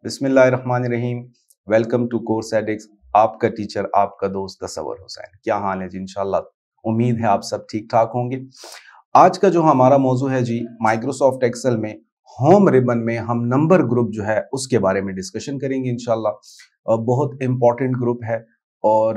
बिस्मिल्लाहिर्रहमानिर्रहीम। Welcome to course एडिक्स। आपका टीचर आपका दोस्त तसव्वुर हुसैन। क्या हाल है जी? इंशाल्लाह उम्मीद है आप सब ठीक ठाक होंगे। आज का जो हमारा मौजू है जी, माइक्रोसॉफ्ट एक्सेल में होम रिबन में हम नंबर ग्रुप जो है उसके बारे में डिस्कशन करेंगे इंशाल्लाह। बहुत इंपॉर्टेंट ग्रुप है और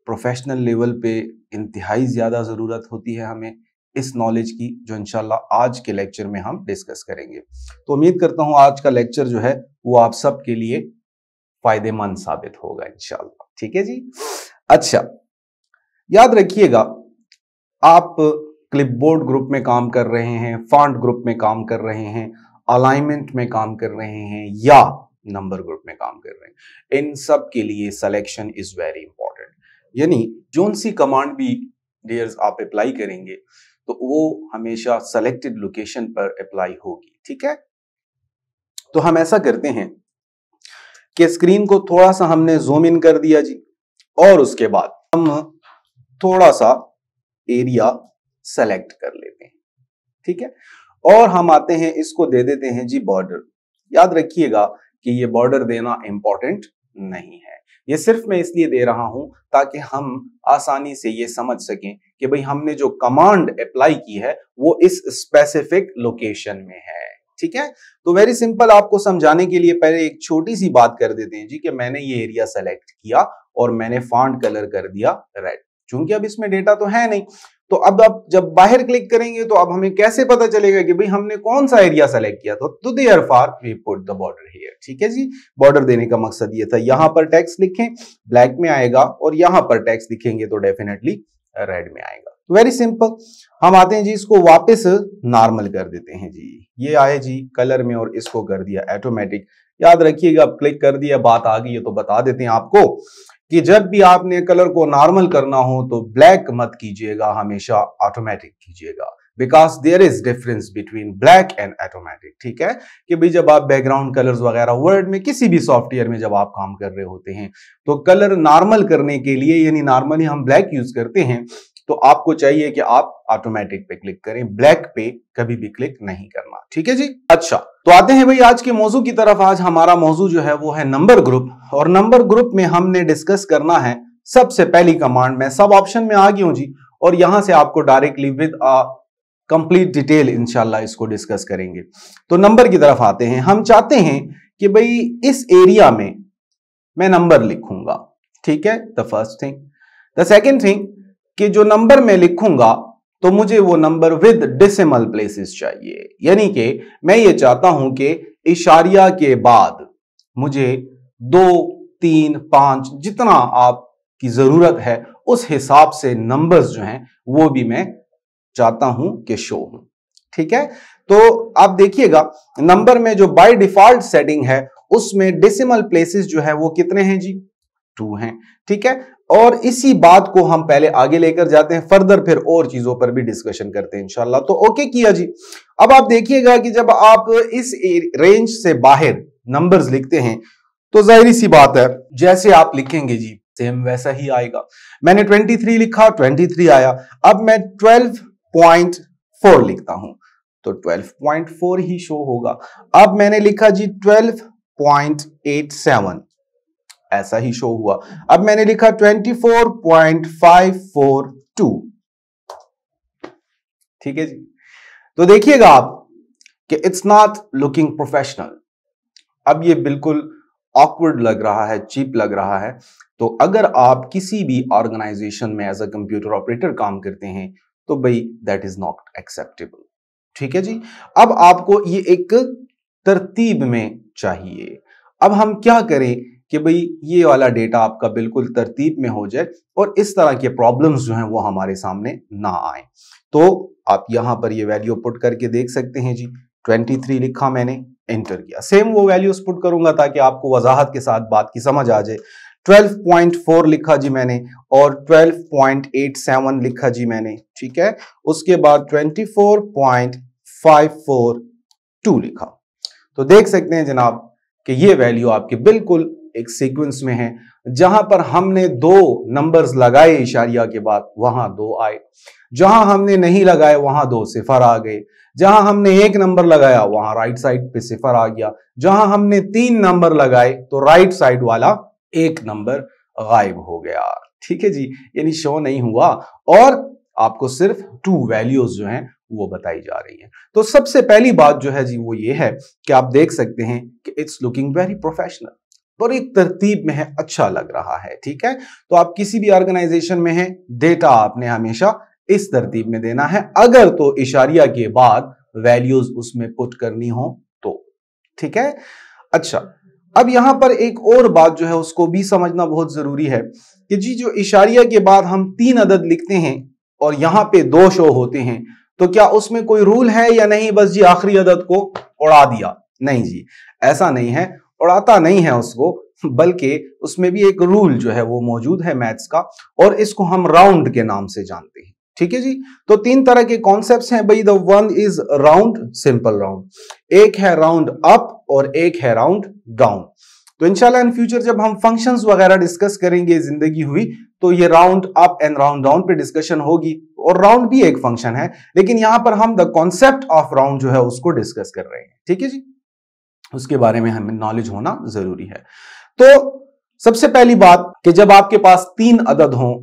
प्रोफेशनल लेवल पे इंतहाई ज़्यादा ज़रूरत होती है हमें इस नॉलेज की, जो इंशाल्लाह आज के लेक्चर में हम डिस्कस करेंगे। तो उम्मीद करता हूं आज का लेक्चर जो है वो आप सब के लिए फायदेमंद साबित होगा इंशाल्लाह। ठीक है जी। अच्छा, याद रखिएगा, आप क्लिपबोर्ड ग्रुप में काम कर रहे हैं, फॉन्ट ग्रुप में काम कर रहे हैं, अलाइनमेंट में काम कर रहे हैं या नंबर ग्रुप में काम कर रहे हैं, इन सब के लिए सिलेक्शन इज वेरी इंपॉर्टेंट। यानी जोन सी कमांड भी डियर्स आप अप्लाई करेंगे तो वो हमेशा सेलेक्टेड लोकेशन पर अप्लाई होगी। ठीक है, तो हम ऐसा करते हैं कि स्क्रीन को थोड़ा सा हमने जूम इन कर दिया जी, और उसके बाद हम थोड़ा सा एरिया सेलेक्ट कर लेते हैं। ठीक है, और हम आते हैं, इसको दे देते हैं जी बॉर्डर। याद रखिएगा कि ये बॉर्डर देना इंपॉर्टेंट नहीं है, ये सिर्फ मैं इसलिए दे रहा हूं ताकि हम आसानी से ये समझ सकें कि भाई हमने जो कमांड अप्लाई की है वो इस स्पेसिफिक लोकेशन में है। ठीक है, तो वेरी सिंपल, आपको समझाने के लिए पहले एक छोटी सी बात कर देते हैं जी कि मैंने ये एरिया सेलेक्ट किया और मैंने फॉन्ट कलर कर दिया रेड। चूंकि अब इसमें डेटा तो है नहीं, तो अब आप जब बाहर क्लिक करेंगे तो अब हमें कैसे पता चलेगा कि भाई हमने कौन सा एरिया सेलेक्ट किया था? तो therefore we put the border here. ठीक है जी, बॉर्डर देने का मकसद ये था। यहां पर टेक्स्ट लिखें, ब्लैक में आएगा, और यहां पर टेक्स्ट लिखेंगे तो डेफिनेटली रेड में आएगा। तो वेरी सिंपल, हम आते हैं जी, इसको वापस नॉर्मल कर देते हैं जी। ये आए जी कलर में और इसको कर दिया ऑटोमेटिक। याद रखिएगा, अब क्लिक कर दिया, बात आ गई है तो बता देते हैं आपको कि जब भी आपने कलर को नॉर्मल करना हो तो ब्लैक मत कीजिएगा, हमेशा ऑटोमेटिक कीजिएगा, because there is difference between black and automatic. ठीक है, कि भाई जब आप बैकग्राउंड कलर्स वगैरह वर्ड में किसी भी सॉफ्टवेयर में जब आप काम कर रहे होते हैं तो कलर नॉर्मल करने के लिए, यानी नॉर्मली हम ब्लैक यूज करते हैं, तो आपको चाहिए कि आप ऑटोमेटिक पे क्लिक करें, ब्लैक पे कभी भी क्लिक नहीं करना। ठीक है जी। अच्छा, तो आते हैं भाई आज के मौजू की तरफ। आज हमारा मौजू जो है वो है नंबर ग्रुप, और नंबर ग्रुप में हमने डिस्कस करना है सबसे पहली कमांड। मैं सब ऑप्शन में आ गया हूं जी, और यहां से आपको डायरेक्टली विद कंप्लीट डिटेल इंशाल्लाह इसको डिस्कस करेंगे। तो नंबर की तरफ आते हैं। हम चाहते हैं कि भाई इस एरिया में मैं नंबर लिखूंगा। ठीक है, the first thing. The second thing कि जो नंबर मैं लिखूंगा तो मुझे वो नंबर विद डेसिमल प्लेसेस चाहिए, यानी कि मैं ये चाहता हूं कि इशारिया के बाद मुझे 2, 3, 5 जितना आपकी जरूरत है उस हिसाब से नंबर्स जो हैं वो भी मैं चाहता हूं कि शो हो। ठीक है, तो आप देखिएगा नंबर में जो बाय डिफॉल्ट सेटिंग है उसमें डेसिमल प्लेसेस जो है वो कितने हैं जी? 2 हैं। ठीक है, और इसी बात को हम पहले आगे लेकर जाते हैं, फर्दर फिर और चीजों पर भी डिस्कशन करते हैं इंशाल्लाह। तो ओके किया जी। अब आप देखिएगा कि जब आप इस रेंज से बाहर नंबर्स लिखते हैं तो जाहिर सी बात है जैसे आप लिखेंगे जी सेम वैसा ही आएगा। मैंने 23 लिखा, 23 आया। अब मैं 12.4 लिखता हूं तो 12.4 ही शो होगा। अब मैंने लिखा जी 12.87, ऐसा ही शो हुआ। अब मैंने लिखा 24.542। ठीक है जी। तो देखिएगा आप कि इट्स नॉट लुकिंग प्रोफेशनल। अब ये बिल्कुल ऑकवर्ड लग रहा है, चीप लग रहा है। तो अगर आप किसी भी ऑर्गेनाइजेशन में एज अ कंप्यूटर ऑपरेटर काम करते हैं तो भाई दैट इज नॉट एक्सेप्टेबल। ठीक है जी। अब आपको ये एक तरतीब में चाहिए। अब हम क्या करें कि भाई ये वाला डेटा आपका बिल्कुल तरतीब में हो जाए और इस तरह के प्रॉब्लम्स जो हैं वो हमारे सामने ना आए। तो आप यहां पर ये वैल्यू पुट करके देख सकते हैं जी। 23 लिखा मैंने, एंटर किया, सेम वो वैल्यूज पुट करूंगा ताकि आपको वजाहत के साथ बात की समझ आ जाए। 12.4 लिखा जी मैंने, और 12.87 लिखा जी मैंने। ठीक है, उसके बाद 24.542 लिखा। तो देख सकते हैं जनाब कि ये वैल्यू आपकी बिल्कुल एक सीक्वेंस में है, जहां पर हमने 2 नंबर्स लगाए इशारिया के बाद वहां 2 आए, जहां हमने नहीं लगाए वहां 2 सिफर आ गए, जहां हमने 1 नंबर लगाया वहां राइट साइड पे सिफर आ गया, जहां हमने 3 नंबर लगाए तो राइट साइड वाला 1 नंबर गायब हो गया। ठीक है जी, यानी शो नहीं हुआ और आपको सिर्फ 2 वैल्यूज जो हैं वो बताई जा रही है। तो सबसे पहली बात जो है जी वो ये है कि आप देख सकते हैं कि इट्स लुकिंग वेरी प्रोफेशनल, और एक तरतीब में है, अच्छा लग रहा है। ठीक है, तो आप किसी भी ऑर्गेनाइजेशन में हैं, डेटा आपने हमेशा इस तरतीब में देना है, अगर तो इशारिया के बाद वैल्यूज उसमें पुट करनी हो तो। ठीक है, अच्छा अब यहां पर एक और बात जो है उसको भी समझना बहुत जरूरी है कि जी जो इशारिया के बाद हम 3 अदद लिखते हैं और यहां पे 2 शो होते हैं, तो क्या उसमें कोई रूल है या नहीं, बस जी आखिरी अदद को उड़ा दिया? नहीं जी, ऐसा नहीं है, उड़ाता नहीं है उसको, बल्कि उसमें भी एक रूल जो है वो मौजूद है मैथ्स का, और इसको हम राउंड के नाम से जानते हैं। ठीक है जी, तो 3 तरह के कॉन्सेप्ट्स हैं भाई। The one is round, simple round, एक है राउंड अप और एक है राउंड डाउन। तो इंशाल्लाह इन फ्यूचर जब हम फंक्शंस वगैरह डिस्कस करेंगे जिंदगी हुई, तो ये round up and round down पे डिस्कशन होगी, और राउंड भी एक फंक्शन है, लेकिन यहां पर हम द कॉन्सेप्ट ऑफ राउंड जो है उसको डिस्कस कर रहे हैं। ठीक है जी, उसके बारे में हमें नॉलेज होना जरूरी है। तो सबसे पहली बात कि जब आपके पास 3 अदद हों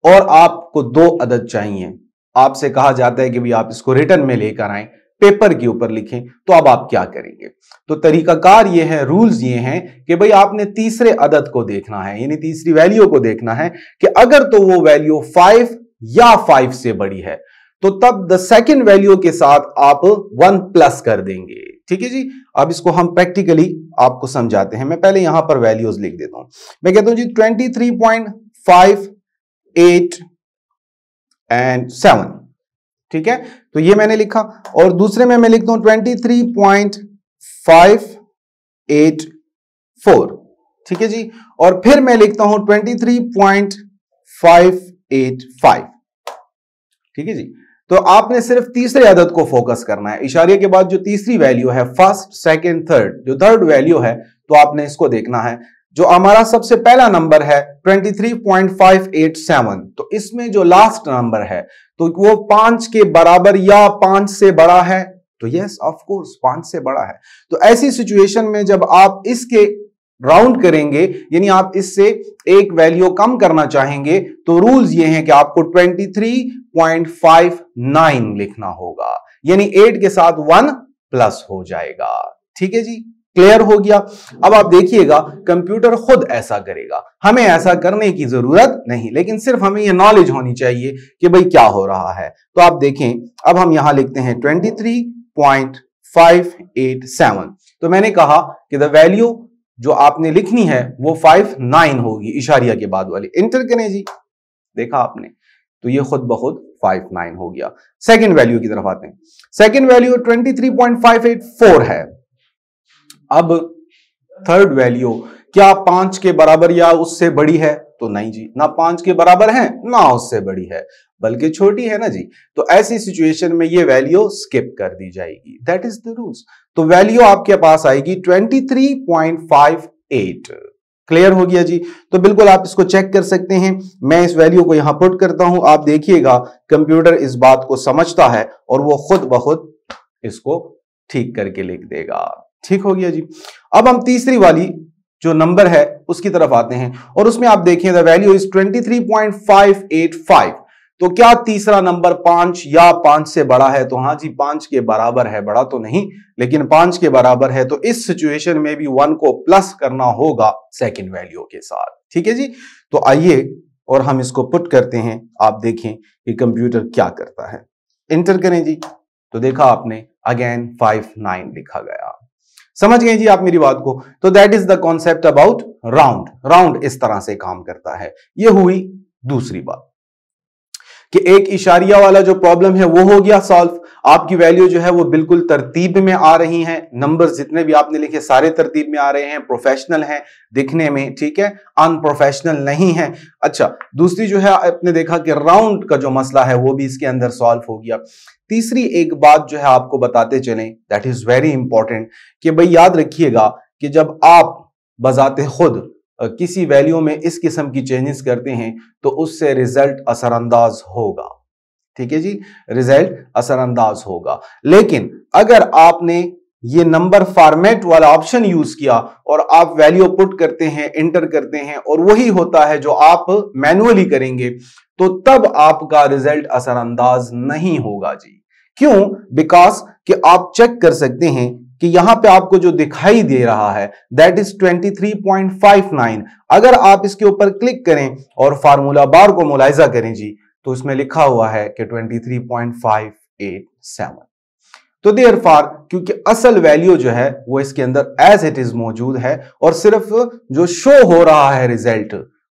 और आपको 2 अदद चाहिए, आपसे कहा जाता है कि भाई आप इसको रिटर्न में लेकर आएं, पेपर के ऊपर लिखें, तो अब आप क्या करेंगे? तो तरीकाकार ये है, रूल्स ये हैं कि भाई आपने तीसरे अदद को देखना है, यानी तीसरी वैल्यू को देखना है कि अगर तो वो वैल्यू 5 या 5 से बड़ी है तो तब द सेकंड वैल्यू के साथ आप 1 प्लस कर देंगे। ठीक है जी, अब इसको हम प्रैक्टिकली आपको समझाते हैं। मैं पहले यहां पर वैल्यूज लिख देता हूं। मैं कहता हूं जी 23.5, 8 एंड 7। ठीक है, तो ये मैंने लिखा, और दूसरे में मैं लिखता हूं 23.584। ठीक है जी, और फिर मैं लिखता हूं 23.585। ठीक है जी, तो आपने सिर्फ तीसरे अदद को फोकस करना है। इशारे के बाद जो तीसरी वैल्यू है, फर्स्ट, सेकंड, थर्ड, जो थर्ड वैल्यू है, तो आपने इसको देखना है। जो हमारा सबसे पहला नंबर है 23.587, तो इसमें जो लास्ट नंबर है तो वो 5 के बराबर या 5 से बड़ा है, तो यस ऑफ कोर्स 5 से बड़ा है। तो ऐसी सिचुएशन में जब आप इसके राउंड करेंगे, यानी आप इससे एक वैल्यू कम करना चाहेंगे, तो रूल्स ये हैं कि आपको 23.59 लिखना होगा, यानी 8 के साथ 1 प्लस हो जाएगा। ठीक है जी, क्लियर हो गया? अब आप देखिएगा कंप्यूटर खुद ऐसा करेगा, हमें ऐसा करने की जरूरत नहीं, लेकिन सिर्फ हमें यह नॉलेज होनी चाहिए कि भाई क्या हो रहा है। तो आप देखें, अब हम यहां लिखते हैं 23.587। तो मैंने कहा कि द वैल्यू जो आपने लिखनी है वो 59 होगी, इशारिया के बाद वाली। इंटर करें जी, देखा आपने, तो ये खुद ब खुद 59 हो गया। सेकंड वैल्यू की तरफ आते हैं। सेकंड वैल्यू 23.584 है। अब थर्ड वैल्यू क्या 5 के बराबर या उससे बड़ी है? तो नहीं जी, ना 5 के बराबर है ना उससे बड़ी है, बल्कि छोटी है ना जी। तो ऐसी सिचुएशन में ये वैल्यू स्किप कर दी जाएगी, दैट इज द रूल्स। तो वैल्यू आपके पास आएगी 23.58। क्लियर हो गया जी? तो बिल्कुल आप इसको चेक कर सकते हैं। मैं इस वैल्यू को यहां पुट करता हूं, आप देखिएगा कंप्यूटर इस बात को समझता है और वो खुद ब खुद इसको ठीक करके लिख देगा। ठीक हो गया जी। अब हम तीसरी वाली जो नंबर है उसकी तरफ आते हैं, और उसमें आप देखें द वैल्यू इज 23.585। तो क्या तीसरा नंबर 5 या 5 से बड़ा है? तो हां जी, 5 के बराबर है, बड़ा तो नहीं लेकिन 5 के बराबर है। तो इस सिचुएशन में भी 1 को प्लस करना होगा सेकंड वैल्यू के साथ। ठीक है जी, तो आइए और हम इसको पुट करते हैं, आप देखें कि कंप्यूटर क्या करता है। इंटर करें जी, तो देखा आपने अगेन 59 लिखा गया। समझ गए जी आप मेरी बात को? तो that is the concept about round. Round इस तरह से काम करता है। ये हुई दूसरी बात कि एक इशारिया वाला जो प्रॉब्लम है वो हो गया सॉल्व। आपकी वैल्यू जो है वो बिल्कुल तरतीब में आ रही हैं, नंबर्स जितने भी आपने लिखे सारे तरतीब में आ रहे हैं, प्रोफेशनल हैं दिखने में, ठीक है, अनप्रोफेशनल नहीं है। अच्छा, दूसरी जो है आपने देखा कि राउंड का जो मसला है वो भी इसके अंदर सॉल्व हो गया। तीसरी एक बात जो है आपको बताते चलें, दैट इज वेरी इंपॉर्टेंट, कि भाई याद रखिएगा कि जब आप बजाते खुद किसी वैल्यू में इस किस्म की चेंजेस करते हैं तो उससे रिजल्ट असरअंदाज होगा। ठीक है जी, रिजल्ट असरअंदाज होगा। लेकिन अगर आपने ये नंबर फॉर्मेट वाला ऑप्शन यूज किया और आप वैल्यू पुट करते हैं, इंटर करते हैं और वही होता है जो आप मैनुअली करेंगे, तो तब आपका रिजल्ट असरअंदाज नहीं होगा जी। क्यों? बिकॉज कि आप चेक कर सकते हैं कि यहां पे आपको जो दिखाई दे रहा है दैट इज 23.59। अगर आप इसके ऊपर क्लिक करें और फार्मूला बार को मुलाहिजा करें जी, तो इसमें लिखा हुआ है कि 23.587। तो देयरफॉर क्योंकि असल वैल्यू जो है वो इसके अंदर एज इट इज मौजूद है और सिर्फ जो शो हो रहा है रिजल्ट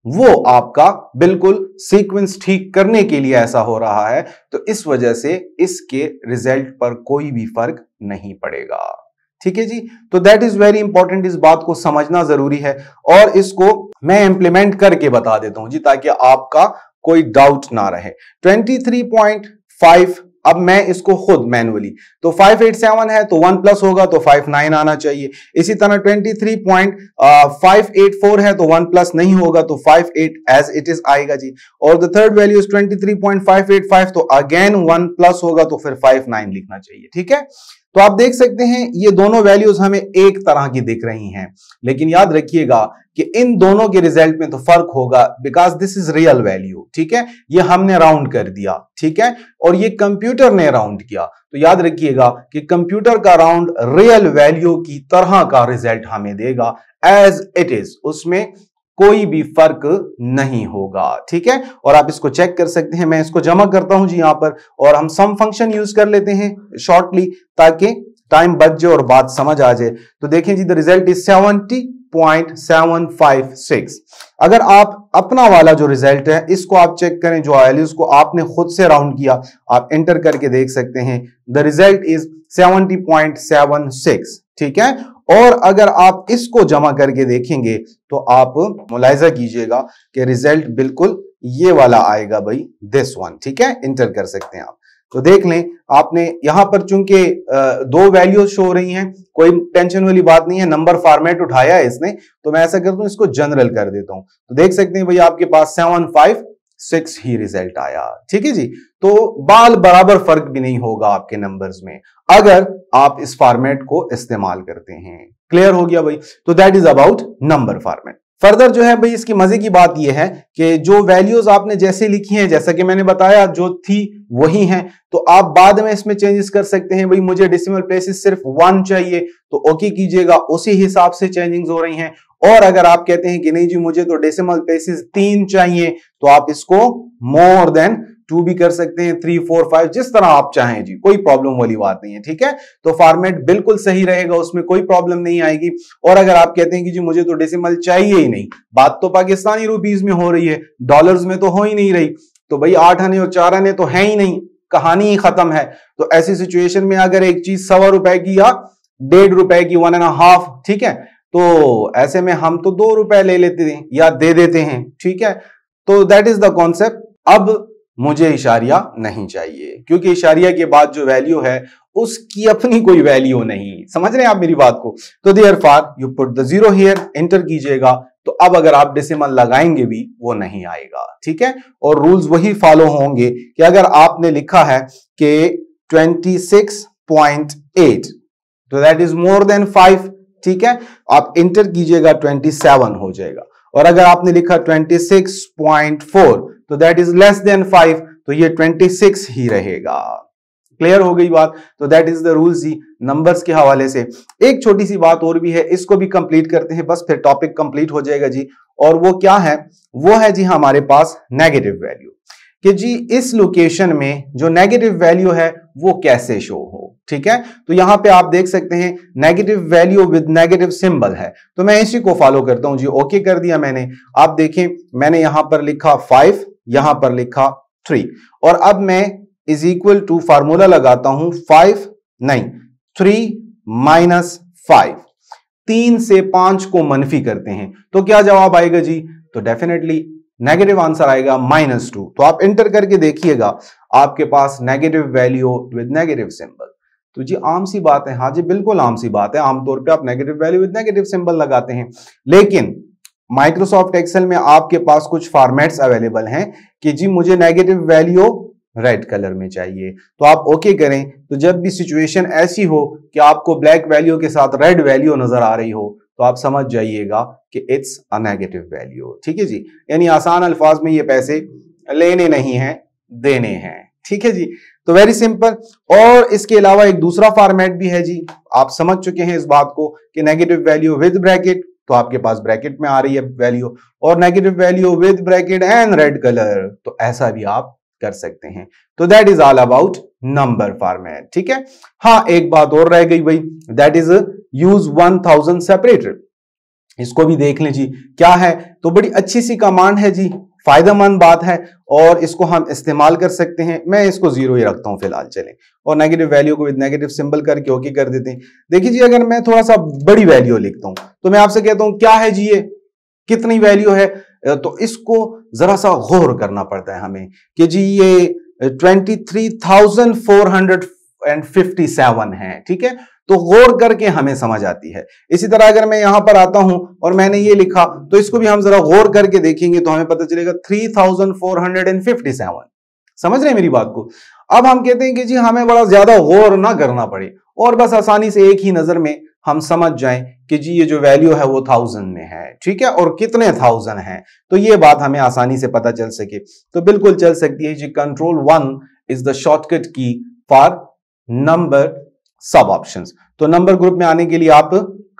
वो आपका बिल्कुल सीक्वेंस ठीक करने के लिए ऐसा हो रहा है, तो इस वजह से इसके रिजल्ट पर कोई भी फर्क नहीं पड़ेगा। ठीक है जी, तो दैट इज वेरी इंपॉर्टेंट, इस बात को समझना जरूरी है और इसको मैं इंप्लीमेंट करके बता देता हूं जी ताकि आपका कोई डाउट ना रहे। 23.5 अब मैं इसको खुद मैनुअली, तो 587 है तो 1 प्लस होगा तो 59 आना चाहिए। इसी तरह 23.584 है तो 1 प्लस नहीं होगा तो 58 एज इट इज आएगा जी। और द थर्ड वैल्यू इज 23.585 तो अगेन 1 प्लस होगा तो फिर 59 लिखना चाहिए। ठीक है, तो आप देख सकते हैं ये दोनों वैल्यूज हमें एक तरह की दिख रही हैं, लेकिन याद रखिएगा कि इन दोनों के रिजल्ट में तो फर्क होगा because this is real value. ठीक है, ये हमने राउंड कर दिया, ठीक है, और ये कंप्यूटर ने राउंड किया। तो याद रखिएगा कि कंप्यूटर का राउंड रियल वैल्यू की तरह का रिजल्ट हमें देगा एज इट इज, उसमें कोई भी फर्क नहीं होगा। ठीक है, और आप इसको चेक कर सकते हैं। मैं इसको जमा करता हूं जी यहां पर और हम सम फंक्शन यूज कर लेते हैं शॉर्टली ताकि टाइम बच जाए और बात समझ आ जाए। तो देखें जी, द रिजल्ट इज 70.756। अगर आप अपना वाला जो रिजल्ट है इसको आप चेक करें, जो वैल्यूज को आपने खुद से राउंड किया, आप एंटर करके देख सकते हैं द रिजल्ट इज 70.76। ठीक है, और अगर आप इसको जमा करके देखेंगे तो आप मुलाहिजा कीजिएगा कि रिजल्ट बिल्कुल ये वाला आएगा भाई, दिस वन। ठीक है, इंटर कर सकते हैं आप। तो देख लें, आपने यहां पर चूंकि दो वैल्यूज शो हो रही हैं, कोई टेंशन वाली बात नहीं है, नंबर फॉर्मेट उठाया है इसने, तो मैं ऐसा करता हूं इसको जनरल कर देता हूं। तो देख सकते हैं भाई आपके पास 756 ही रिजल्ट आया। ठीक है जी, तो बाल बराबर फर्क भी नहीं होगा आपके नंबर्स में अगर आप इस फॉर्मेट को इस्तेमाल करते हैं। क्लियर हो गया भाई? तो that is about number format. Further जो है भाई इसकी मजे की बात यह है कि जो वैल्यूज आपने जैसे लिखी हैं, जैसा कि मैंने बताया जो थी वही हैं, तो आप बाद में इसमें चेंजेस कर सकते हैं। भाई मुझे डेसिमल प्लेसेस सिर्फ 1 चाहिए तो ओके कीजिएगा, उसी हिसाब से चेंजिंग्स हो रही हैं। और अगर आप कहते हैं कि नहीं जी मुझे तो डेसिमल प्लेसेस 3 चाहिए, तो आप इसको मोर देन 2 भी कर सकते हैं, 3, 4, 5, जिस तरह आप चाहें जी, कोई प्रॉब्लम वाली बात नहीं है। ठीक है, तो फॉर्मेट बिल्कुल सही रहेगा, उसमें कोई प्रॉब्लम नहीं आएगी। और अगर आप कहते हैं कि जी मुझे तो डेसिमल चाहिए ही नहीं, बात तो पाकिस्तानी रुपीज में हो रही है, डॉलर्स में तो हो ही नहीं रही, तो भाई 8 आने और 4 आने तो है ही नहीं, कहानी ही खत्म है। तो ऐसी सिचुएशन में अगर एक चीज 1.25 रुपए की या 1.5 रुपए की, 1.5, ठीक है, तो ऐसे में हम तो 2 रुपए ले लेते हैं या दे देते हैं। ठीक है, तो दैट इज द कॉन्सेप्ट। अब मुझे इशारिया नहीं चाहिए क्योंकि इशारिया के बाद जो वैल्यू है उसकी अपनी कोई वैल्यू नहीं। समझ रहे हैं आप मेरी बात को? तो therefore you put the 0 here, enter कीजिएगा। तो अब अगर आप डेसिमल लगाएंगे भी वो नहीं आएगा। ठीक है, और रूल्स वही फॉलो होंगे कि अगर आपने लिखा है कि 26.8 तो दैट इज मोर देन 5। ठीक है, आप इंटर कीजिएगा 27 हो जाएगा। और अगर आपने लिखा 26.4 तो दैट इज लेस देन 5, तो ये 26 ही रहेगा। क्लियर हो गई बात? तो दैट इज द रूल्स जी नंबर्स के हवाले से। एक छोटी सी बात और भी है, इसको भी कंप्लीट करते हैं, बस फिर टॉपिक कंप्लीट हो जाएगा जी। और वो क्या है? वो है जी हमारे पास नेगेटिव वैल्यू, कि जी इस लोकेशन में जो नेगेटिव वैल्यू है वो कैसे शो हो। ठीक है, तो यहां पे आप देख सकते हैं negative value with negative symbol है, तो मैं इसी को फॉलो करता हूं जी। ओके कर दिया मैंने। आप देखें मैंने यहां पर लिखा 5, यहां पर लिखा 3, और अब मैं इज इक्वल टू फार्मूला लगाता हूं 3 माइनस 5, 3 से 5 को मनफी करते हैं तो क्या जवाब आएगा जी? तो डेफिनेटली नेगेटिव आंसर आएगा -2। तो आप एंटर करके देखिएगा आपके पास negative value with negative symbol. तो जी आम सी बात है, हाँ जी बिल्कुल आम सी बात है, आमतौर पे आप negative value with negative symbol लगाते हैं। लेकिन माइक्रोसॉफ्ट एक्सेल में आपके पास कुछ फॉर्मेट्स अवेलेबल हैं कि जी मुझे नेगेटिव वैल्यू रेड कलर में चाहिए, तो आप ओके करें। तो जब भी सिचुएशन ऐसी हो कि आपको ब्लैक वैल्यू के साथ रेड वैल्यू नजर आ रही हो, तो आप समझ जाइएगा कि इट्स अ नेगेटिव वैल्यू। ठीक है जी, यानी आसान अल्फाज में ये पैसे लेने नहीं हैं, देने हैं। ठीक है जी, तो वेरी सिंपल। और इसके अलावा एक दूसरा फॉर्मेट भी है जी, आप समझ चुके हैं इस बात को कि नेगेटिव वैल्यू विद ब्रैकेट, तो आपके पास ब्रैकेट में आ रही है वैल्यू, और negative value with bracket and red colour, तो ऐसा भी आप कर सकते हैं। तो that is all about number format. ठीक है, हाँ एक बात और रह गई भाई, दैट इज यूज 1000 सेपरेटर। इसको भी देख लें जी क्या है। तो बड़ी अच्छी सी कमांड है जी, फायदेमंद बात है, और इसको हम इस्तेमाल कर सकते हैं। मैं इसको 0 ही रखता हूं फिलहाल, चलें, और नेगेटिव वैल्यू को विद नेगेटिव सिंबल करके ओके कर देते हैं। देखिए जी, अगर मैं थोड़ा सा बड़ी वैल्यू लिखता हूं तो मैं आपसे कहता हूं क्या है जी ये, कितनी वैल्यू है, तो इसको जरा सा गौर करना पड़ता है हमें कि जी ये 23,457 है। ठीक है, तो गौर करके हमें समझ आती है। इसी तरह अगर मैं यहां पर आता हूं और मैंने ये लिखा, तो इसको भी हम जरा गौर करके देखेंगे तो हमें पता चलेगा 3,457। समझ रहे हैं मेरी बात को। अब हम कहते हैं कि जी हमें बड़ा ज्यादा गौर ना करना पड़े, और बस आसानी से एक ही नजर में हम समझ जाएं कि जी ये जो वैल्यू है वो 1000 में है। ठीक है, और कितने 1000 हैं, तो ये बात हमें आसानी से पता चल सके तो बिल्कुल चल सकती है जी। Ctrl+1 इज द शॉर्टकट की फॉर नंबर सब ऑप्शंस। तो नंबर ग्रुप में आने के लिए आप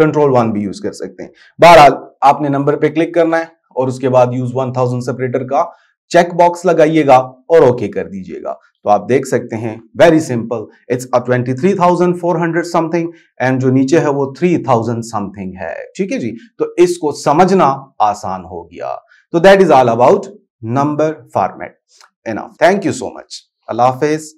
Ctrl+1 भी यूज कर सकते हैं। बहरहाल आपने नंबर पे क्लिक करना है और उसके बाद यूज 1000 सेपरेटर का चेक बॉक्स लगाइएगा और ओके कर दीजिएगा। तो आप देख सकते हैं very simple, it's a 23,400 something, and जो नीचे है वो 3000 समथिंग है। ठीक है जी, तो इसको समझना आसान हो गया। तो that is all about number format. Enough, thank you so much, Allah Hafiz.